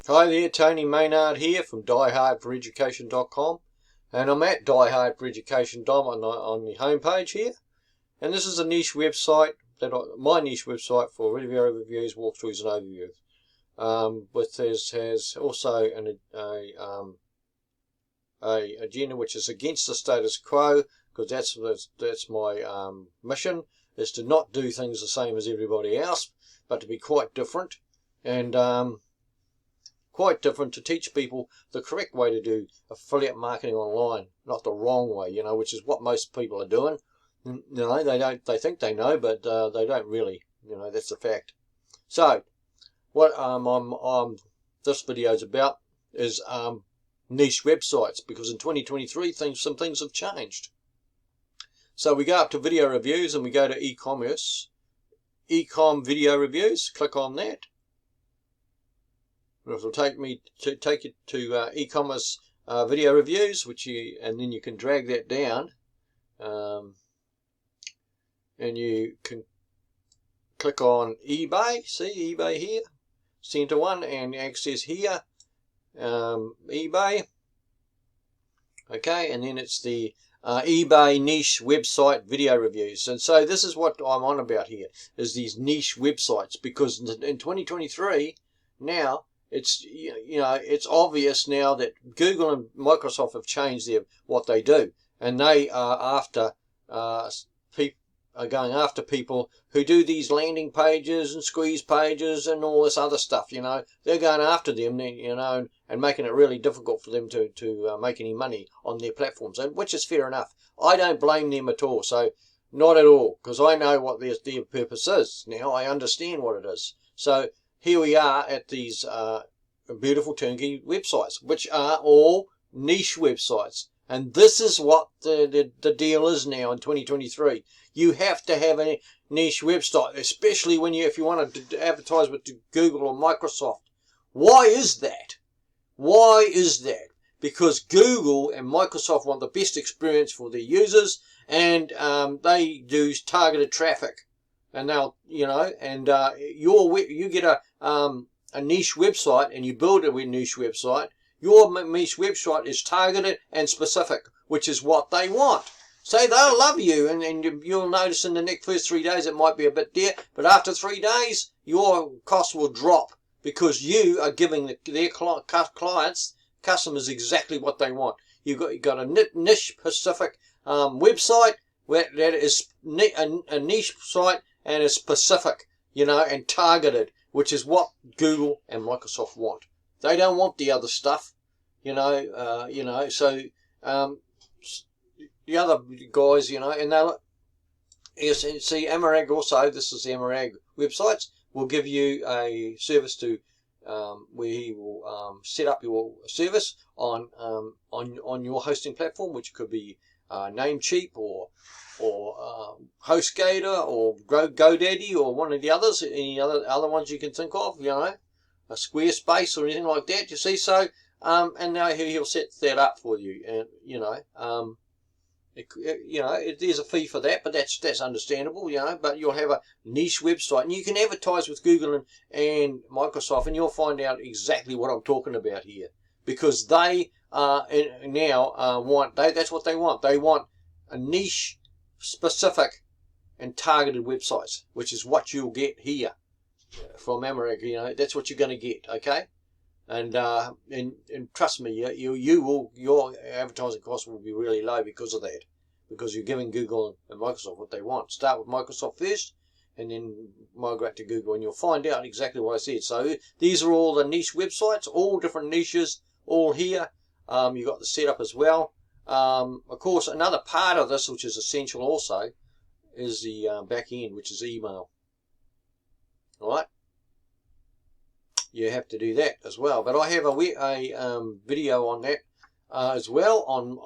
Hi there, Tony Maynard here from diehardforeducation.com, and I'm at diehardforeducation.com on the homepage here, and this is a niche website, my niche website for video reviews, walkthroughs and overviews, which has also a agenda which is against the status quo, because that's my mission, is to not do things the same as everybody else, but to be quite different, and to teach people the correct way to do affiliate marketing online, not the wrong way, which is what most people are doing. They think they know, but they don't really, that's a fact. So what this video is about is niche websites, because in 2023 some things have changed. So we go up to video reviews and we go to e-commerce, e-com video reviews, click on that. It will take you to e-commerce video reviews, and then you can drag that down, and you can click on eBay. See eBay here, center one, and access here, eBay. Okay, and then it's the eBay niche website video reviews. And so this is what I'm on about here, is these niche websites, because in 2023 now, it's obvious now that Google and Microsoft have changed what they do, and they are going after people who do these landing pages and squeeze pages and all this other stuff. They're going after them, and making it really difficult for them to make any money on their platforms, and which is fair enough. I don't blame them at all. So not at all, because I know what their purpose is now. I understand what it is. So here we are at these beautiful turnkey websites, which are all niche websites. And this is what the deal is now in 2023. You have to have a niche website, especially if you want to advertise with Google or Microsoft. Why is that? Why is that? Because Google and Microsoft want the best experience for their users, and they do targeted traffic. And they'll, you get a niche website, and you build a niche website. Your niche website is targeted and specific, which is what they want. So they'll love you, and you'll notice in the next first 3 days it might be a bit dear, but after 3 days your cost will drop, because you are giving their customers exactly what they want. You've got a niche specific website that is a niche site, and is specific, and targeted, which is what Google and Microsoft want. They don't want the other stuff, so the other guys, and they'll see Amarag also. This is the Amarag websites. Will give you a service to where he will set up your service on your hosting platform, which could be Namecheap or HostGator or GoDaddy or one of the others, any other ones you can think of, a Squarespace or anything like that. You see, so and now he'll set that up for you, and there's a fee for that, but that's understandable, but you'll have a niche website, and you can advertise with Google and Microsoft, and you'll find out exactly what I'm talking about here, because they that's what they want. They want a niche specific and targeted websites, which is what you'll get here from Amarag. That's what you're going to get, okay? And trust me, your advertising costs will be really low because of that, because you're giving Google and Microsoft what they want. Start with Microsoft first, and then migrate to Google, and you'll find out exactly what I said. So these are all the niche websites, all different niches, all here. You've got the setup as well. Of course, another part of this, which is essential also, is the back end, which is email. All right. You have to do that as well, but I have a video on that as well on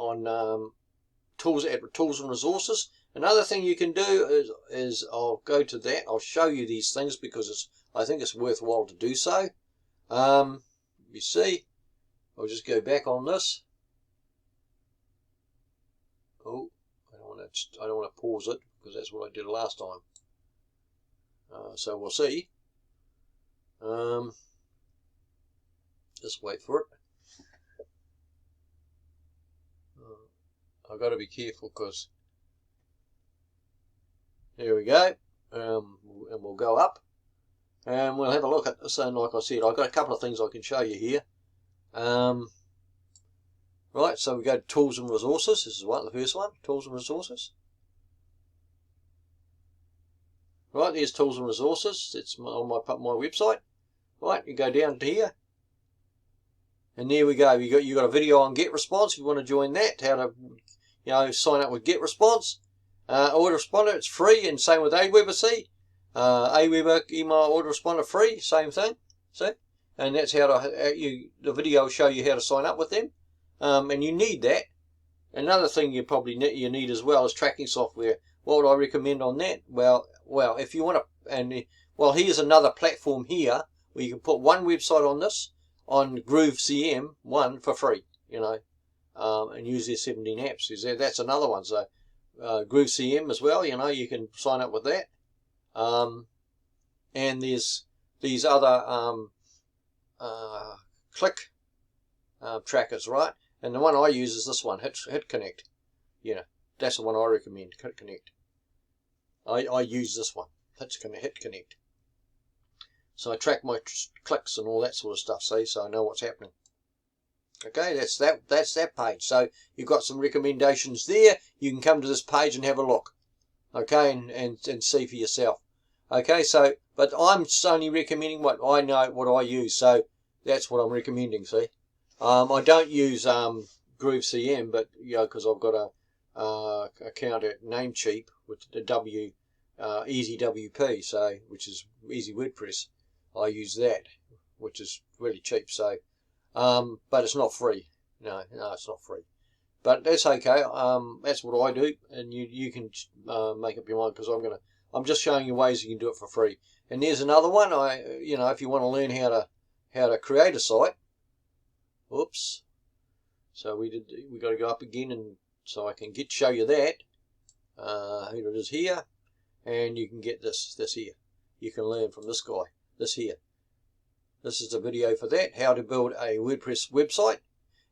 tools and resources. Another thing you can do is I'll go to that. I'll show you these things because I think it's worthwhile to do so. You see, I'll just go back on this. Oh, I don't want to pause it, because that's what I did last time. So we'll see. Just wait for it. I've got to be careful because there we go. And we'll go up and we'll have a look at this. And like I said, I've got a couple of things I can show you here. Right, so we go to tools and resources. This is the first one, tools and resources. Right, there's tools and resources. It's on my website. Right, you go down to here, and there we go. You got a video on GetResponse. If you want to join that, how to sign up with GetResponse. Autoresponder, it's free, and same with Aweber. See, Aweber email autoresponder free, same thing. See, and that's how the video will show you how to sign up with them. And you need that. Another thing you probably need as well is tracking software. What would I recommend on that? Well, if you want to, here's another platform here where you can put one website on this, on GrooveCM, one for free, and use their 17 apps. That's another one. So GrooveCM as well, you can sign up with that. And there's these other click trackers, right? And the one I use is this one, Hit Connect. That's the one I recommend, Hit Connect. I use this one, Hit Connect. So I track my clicks and all that sort of stuff, see, so I know what's happening. Okay, that's that page. So you've got some recommendations there. You can come to this page and have a look. Okay, and see for yourself. Okay, so, but I'm only recommending what I know, what I use. So that's what I'm recommending, see. I don't use GrooveCM, but because I've got a account at Namecheap with the Easy WP, so which is Easy WordPress. I use that, which is really cheap. So, but it's not free. No, it's not free. But that's okay. That's what I do, and you can make up your mind, because I'm just showing you ways you can do it for free. And there's another one. If you want to learn how to create a site. Oops. So we got to go up again, and so I can show you that. Here it is here, and you can get this here. You can learn from this guy. This here. This is a video for that. How to build a WordPress website,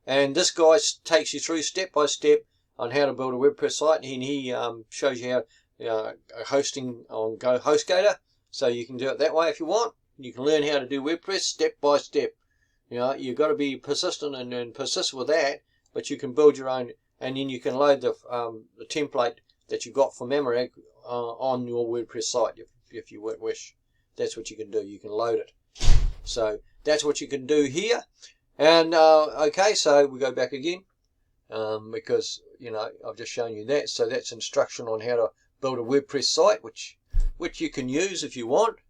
and this guy takes you through step by step on how to build a WordPress site, and he shows you how hosting on HostGator, so you can do it that way if you want. You can learn how to do WordPress step by step. You've got to be persistent and persist with that, but you can build your own, and then you can load the template that you got from Memory on your WordPress site if you wish. That's what you can do. You can load it. So that's what you can do here. And okay, so we go back again because I've just shown you that. So that's instruction on how to build a WordPress site, which you can use if you want.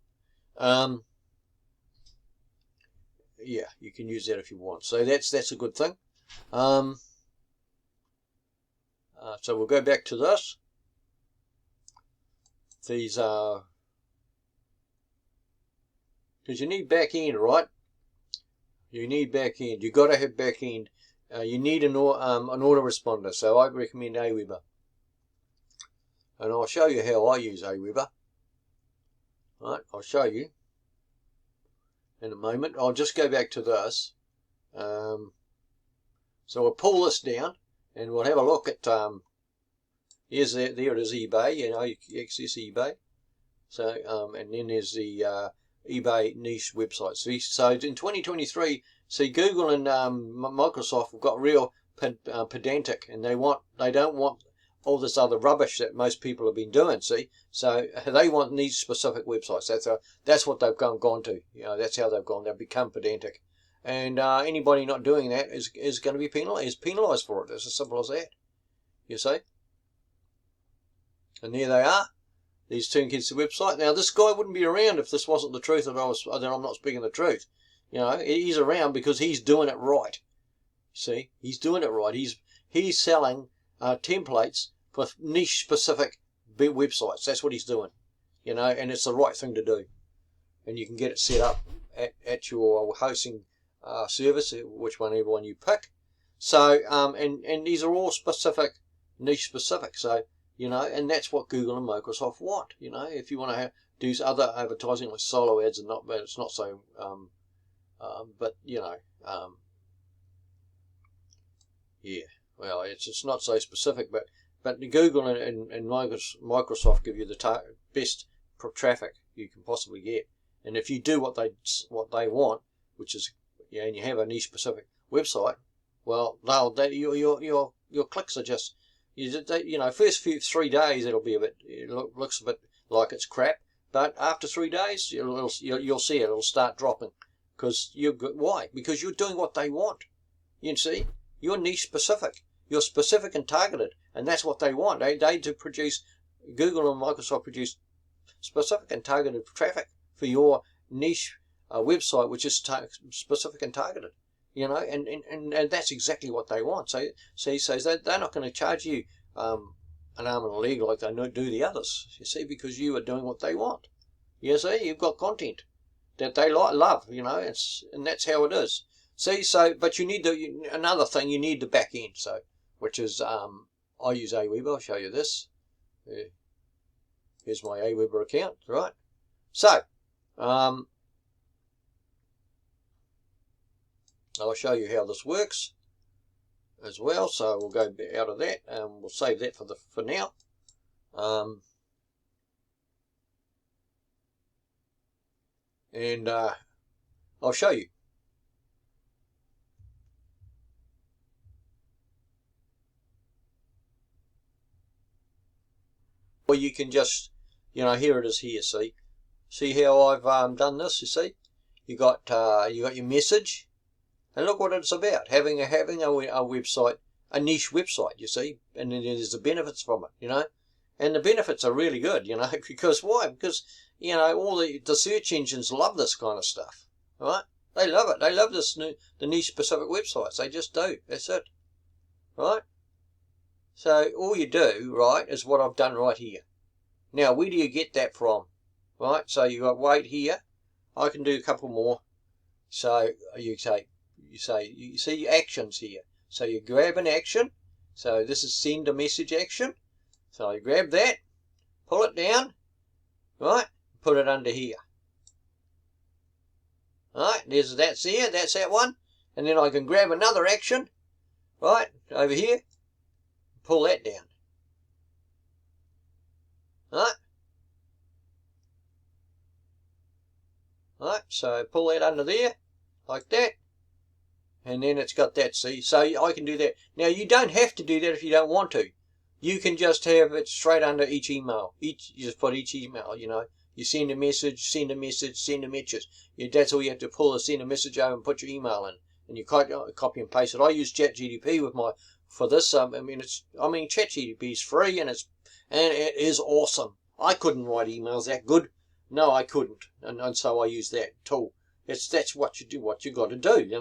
Yeah, you can use that if you want. So that's a good thing. So we'll go back to this. These are, because you need back end, right? You need back end. You've got to have back end. You need an autoresponder. So I recommend Aweber. And I'll show you how I use Aweber. Right, I'll show you in a moment. I'll just go back to this. So we'll pull this down and we'll have a look at there it is, eBay. You can access eBay. So and then there's the eBay niche website. So in 2023, see, Google and Microsoft have got real pedantic, and they don't want all this other rubbish that most people have been doing. See, so they want niche specific websites. That's what they've gone to. That's how they've gone. They've become pedantic, and anybody not doing that is going to be penalised for it. It's as simple as that. You see, and there they are. These two kids' website. Now, this guy wouldn't be around if this wasn't the truth, that I'm not speaking the truth. He's around because he's doing it right. See, he's doing it right. He's selling templates for niche specific websites. That's what he's doing. And it's the right thing to do. And you can get it set up at your hosting service, whichever one you pick. So, and these are all specific, niche specific. So, and that's what Google and Microsoft want. If you want to do other advertising like solo ads and not, but it's not so, but Yeah, well, it's not so specific, but Google and Microsoft give you the best traffic you can possibly get, and if you do what they want, which is, yeah, and you have a niche specific website, well, your clicks are just, first 3 days it looks a bit like it's crap, but after 3 days you'll see it'll start dropping, because why? Because you're doing what they want. You see, you're niche specific, you're specific and targeted, and that's what they want. They do produce, Google and Microsoft produce specific and targeted traffic for your niche website, which is specific and targeted. And that's exactly what they want. So they're not going to charge you an arm and a leg like they do the others. You see, because you are doing what they want. You see, you've got content that they love. And that's how it is. See, but you need another thing. You need the back end. So, which is I use Aweber. I'll show you this. Here's my Aweber account, right? So, I'll show you how this works as well. So we'll go out of that and we'll save that for now. And I'll show you. Or you can just, here it is here. See how I've done this. You see, you got your message. And look what it's about, having a website, a niche website, you see, and then there's the benefits from it, and the benefits are really good, because why? Because, all the search engines love this kind of stuff, right? They love it. They love the niche specific websites. They just do. That's it, right? So all you do, right, is what I've done right here. Now, where do you get that from, right? So you got wait here. I can do a couple more. So you see actions here. So you grab an action. So this is send a message action. So you grab that, pull it down, right, put it under here. Right, that's that one. And then I can grab another action, right, over here, pull that down. Right. Right, so pull that under there, like that. And then it's got that, see? So I can do that. Now, you don't have to do that if you don't want to. You can just have it straight under each email. You just put each email, You send a message, send a message, send a message. That's all you have to pull is send a message over and put your email in. And you copy and paste it. I use ChatGPT for this. ChatGPT is free and it is awesome. I couldn't write emails that good. No, I couldn't. And so I use that tool. That's what you do, what you got to do,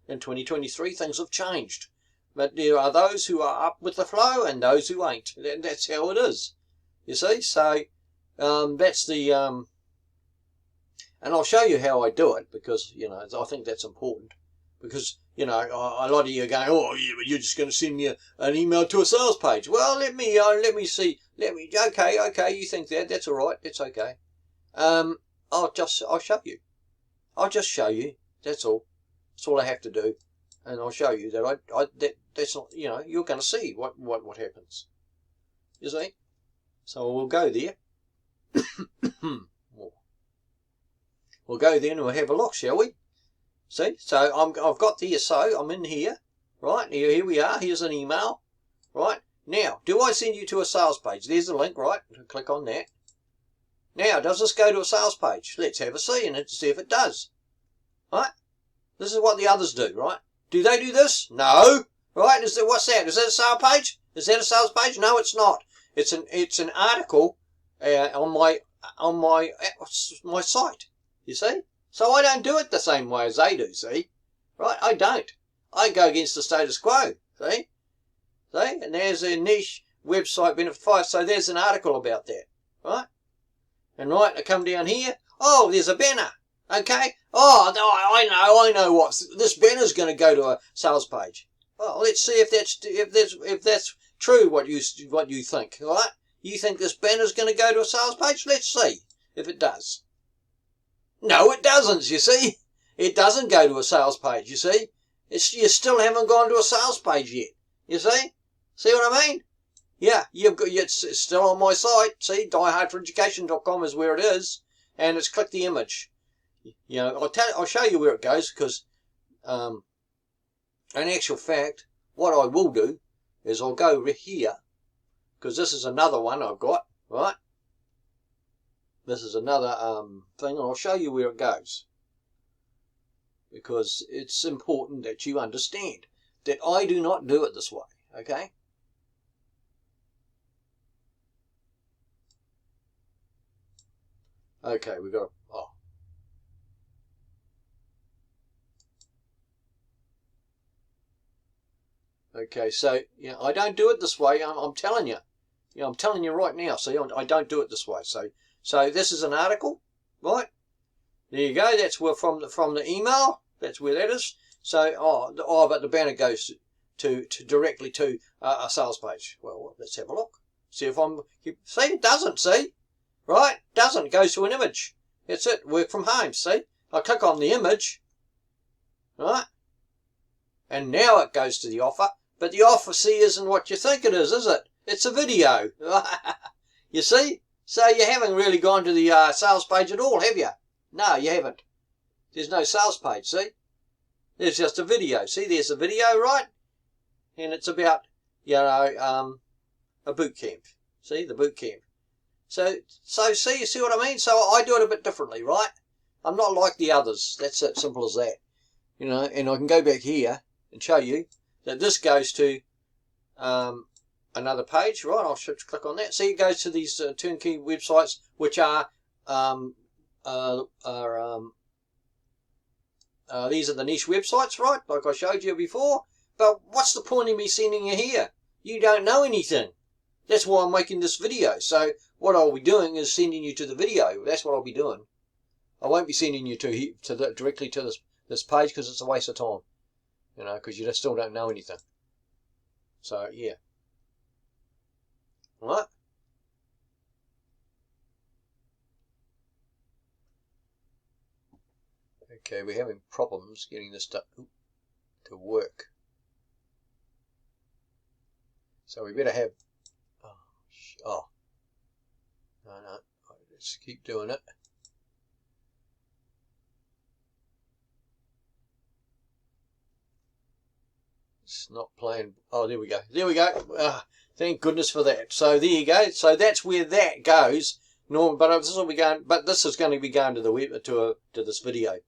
In 2023, things have changed. But there are those who are up with the flow and those who ain't. That's how it is. You see? So, that's the... and I'll show you how I do it because, I think that's important. Because, a lot of you are going, oh, yeah, but you're just going to send me an email to a sales page. Well, let me see. Okay, you think that. That's all right. That's okay. I'll show you. I'll just show you. That's all. That's all I have to do, and I'll show you that that's not, you're going to see what happens. You see? So we'll go there. We'll go there and we'll have a look, shall we? See? So I've got there. So I'm in here, right? Here we are. Here's an email, right? Now, do I send you to a sales page? There's the link, right? Click on that. Now, does this go to a sales page? Let's have a see and see if it does. Right? This is what the others do, right? Do they do this? No. Right? What's that? Is that a sales page? Is that a sales page? No, it's not. It's an article on my site. You see? So I don't do it the same way as they do. See? Right? I don't. I go against the status quo. See? See? And there's a niche website benefit 5. So there's an article about that. Right? And right, I come down here. Oh, there's a banner. Okay. Oh, I know what this banner's going to go to a sales page. Well, let's see if that's true. What you think, all right? You think this banner's going to go to a sales page? Let's see if it does. No, it doesn't. You see, it doesn't go to a sales page, you see. You still haven't gone to a sales page yet, you see. See what I mean? Yeah, it's still on my site. See, diehardforeducation.com is where it is, and it's click the image. You know, I'll show you where it goes, because in actual fact, what I will do is I'll go over here, because this is another one I've got, right? This is another thing, and I'll show you where it goes, because it's important that you understand that I do not do it this way, okay? Okay, we've got, okay, so, yeah, I don't do it this way, I'm telling you. Yeah, I'm telling you right now, see, I don't do it this way. So this is an article, right? There you go, that's where from the email, that's where that is. So, but the banner goes to directly to a sales page. Well, let's have a look. See if see, it doesn't, see? Right? Doesn't, it goes to an image. That's it, work from home, see? I click on the image, right? And now it goes to the offer. But the offer, see, isn't what you think it is it? It's a video. You see? So you haven't really gone to the sales page at all, have you? No, you haven't. There's no sales page, see? There's just a video. See, there's a video, right? And it's about, you know, a boot camp. See, the boot camp. So see, you see what I mean? So I do it a bit differently, right? I'm not like the others. That's it, simple as that. You know, and I can go back here and show you that this goes to another page, right? I'll click on that. See, it goes to these turnkey websites, which are these are the niche websites, right? Like I showed you before. But what's the point of me sending you here? You don't know anything. That's why I'm making this video. So what I'll be doing is sending you to the video. That's what I'll be doing. I won't be sending you directly to this page, because it's a waste of time. You know, because you still don't know anything. So yeah. Right? Okay, we're having problems getting this to work. So we better have... Oh. No. Let's keep doing it. It's not playing... Oh, there we go. There we go. Thank goodness for that. So there you go. So that's where that goes. No, but this will be going. But this is going to be going to the web to this video.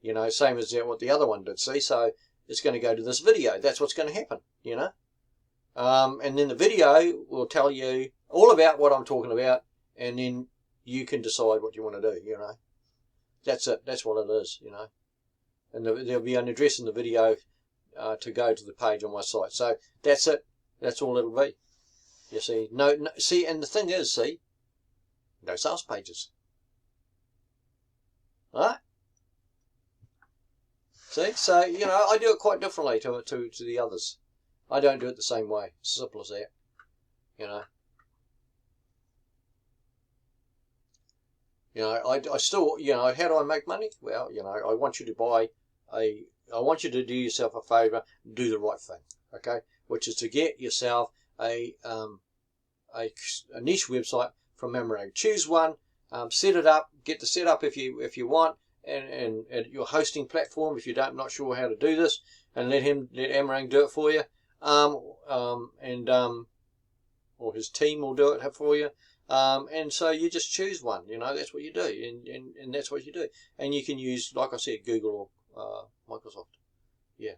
You know, same as what the other one did. See, so it's going to go to this video. That's what's going to happen. You know, and then the video will tell you all about what I'm talking about, and then you can decide what you want to do. You know, that's it. That's what it is. You know, and there'll be an address in the video to go to the page on my site. So that's it. That's all it'll be. You see, no, see, and the thing is, see, no sales pages. Right? See, so you know, I do it quite differently to the others. I don't do it the same way. Simple as that. You know. You know, I still, you know, how do I make money? Well, you know, I want you to do yourself a favour, do the right thing, okay? Which is to get yourself a niche website from Ammarang. Choose one, set it up, get the setup if you want, and your hosting platform if you're not sure how to do this, and let Ammarang do it for you, or his team will do it for you. And so you just choose one, you know, that's what you do, and that's what you do. And you can use, like I said, Google or Microsoft. Yeah.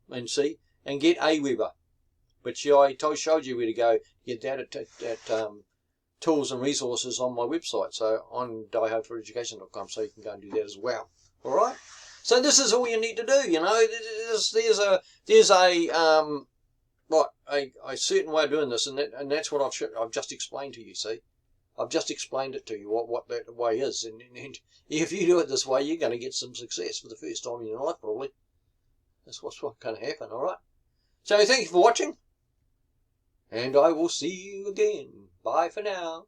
And see, and get Aweber. But I showed you where to go get that at tools and resources on my website. So on diehardforeducation.com, so you can go and do that as well. All right. So this is all you need to do. You know, there's a certain way of doing this, and that's what I've just explained to you. See, I've just explained it to you what that way is, and if you do it this way, you're going to get some success for the first time in your life, probably. That's what's going to happen. All right. So thank you for watching, and I will see you again. Bye for now.